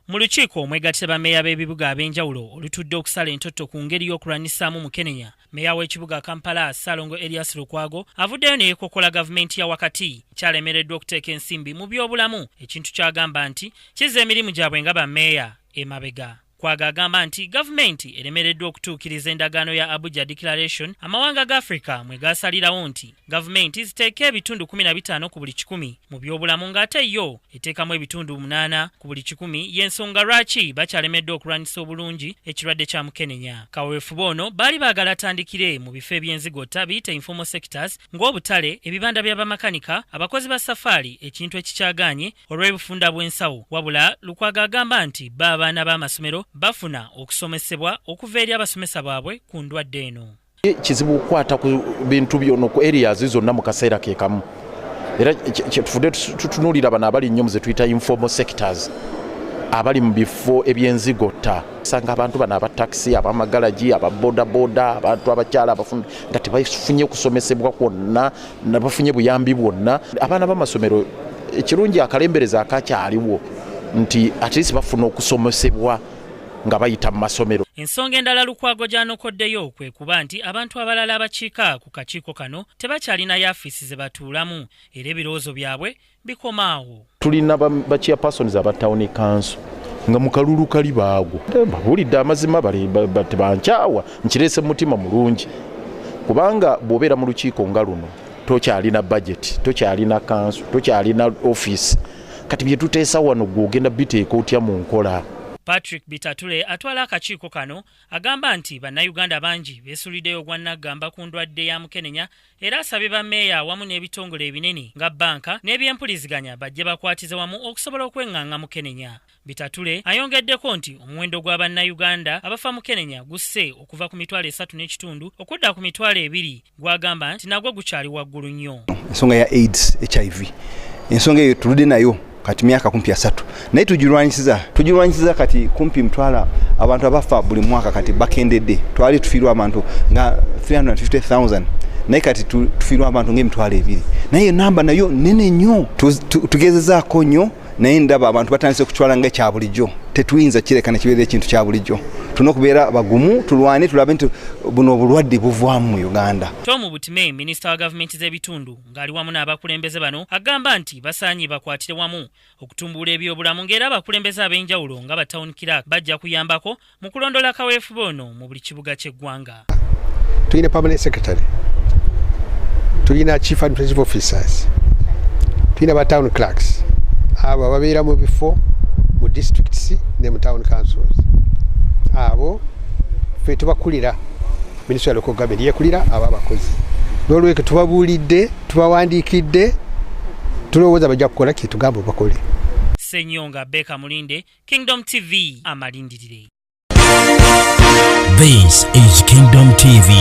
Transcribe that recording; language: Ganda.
mu lukiiko omwegattira bammeeya b'ebibuga ab'enjawulo olutudde okusala entoto ku ngeri y'okulwanyisaamu mu Kenya. Mmeeya w'ekibuga Kampala Ssalongo Erias Lukwago avuddeyo ne yeekokkola gavumenti ya wakati kyalemereddwa okuteeka ensimbi mu byobulamu, ekintu ky'agamba nti kizza emirimu gyabwe nga bammeeya emabega. Kwaga agamba nti gavumenti eremereddwa okutuukiriza endagaano ya Abuja Declaration amawanga ga Africa mwe gasalirawo nti gavumenti ziteeke ebitundu 15 ku buli 100 mu byobulamu ng'ate yo eteekamu ebitundu 8 ku buli 100 y'ensonga lwaki bakyalemeddwa okulwanyisa obulungi ekirwadde kya Mukenenya. Kaweefube ono baali baagala atandikire mu bifo eby'enzigota biyita informal sectors ng'obutale, ebibanda by'abamakanika, abakozi ba safari, ekintu ekikyagaanye olw'ebufunda bw'ensawo. Wabula Lukwago agamba nti abaana b'amasomero bafuna okusomesebwa okuva eri abasomesa baabwe ku ndwadde eno. Kizibu okukwata ku bintu byonna ku areas zonna mu kaseera ke kamu. Era kyetufudde tutunuulira bano abali nnyo mu ze tuyita informal sectors abali mu bifo eby'enzigota. Sanga abantu bano abataxi, abamagalaji, ababodaboda, abantu abakyala abafunda nga tebafunye kusomesebwa kwonna, nabafunye buyambi bwonna. Abaana b'amasomero ekirungi akalembereza akakyaliwo nti at least bafuna okusomesebwa nga bayita mu masomero. Ensonga endala Lukwago gy'anokoddeyo kwe kuba nti abantu abalala abakiika ku kakiiko kano tebakyalina yafisi ze batuulamu era ebirowoozo byabwe bikomaawo. Tulina ba chairpersons aba town council nga mu kalulu kali baagwo bawulidde amazima tebankyawa nkireese mu mutima mulungi kubanga bw'obeera mu lukiiko nga luno tokyalina budget, tokyalina council, tokyalina office, kati bye tuteesa wano gw'ogenda biteeka otya mu nkola. Patrick Bitatule atwala akakiiko kano agamba nti bannayuganda bangi beesuliddeyo ogwannaggamba ku ndwadde ya Mukenenya era asabye bammeeya wamu n'ebitongole ebinene nga banka n'ebyempuliziganya bajje bakwatize wamu okusobola okweŋŋaŋŋa Mukenenya. Bitatule ayongeddeko nti omuwendo gwa bannayuganda abafa Mukenenya gusse okuva ku 3.5 okudda ku 2 gwagamba nti nagwo gukyali waggulu nnyo. Ensonga ya AIDS, HIV, ensonga eyo tuludde nayo kati myaka kumpi 3 naye tugirwanyisiza kati kumpi mtwala abantu abafa buli mwaka kati bakendedde twali tufiirwa abantu nga 350,000 naye kati tufiirwa abantu ng'emitwalo 2 naye namba nayo nene nnyo. Tugezezaako nnyo naye ndaba abantu batandise kukywala nga ekya bulijjo. Tetuyinza kirekana kibeera ekintu kya bulijjo. Tulina okubeera bagumu, tulwane tulabe nti buno obulwadde buvaamu mu Uganda. Tom Butime, minisita wa gavumenti z'ebitundu ng'ali wamu n'abakulembeze bano agamba nti basaanye bakwatire wamu okutumbula ebyobulamu ng'era abakulembeze ab'enjawulo nga ba town clerk bajja kuyambako mu kulondola kaweefube ono mu buli kibuga ky'eggwanga. Tulina permanent secretary, tulina chief administrative officers, tulina ba town clerks abo babeera mu bifo mu districts ne mu town councils. Abo fe tubakulira Ministry of Local Government yekulira abo abakozi. N'olweke tubabuulidde, tubawandiikidde, tulowooza bajja kukola kye tugamba bakole. Senyonga Beka Mulinde, Kingdom TV, amalindirire. This is Kingdom TV.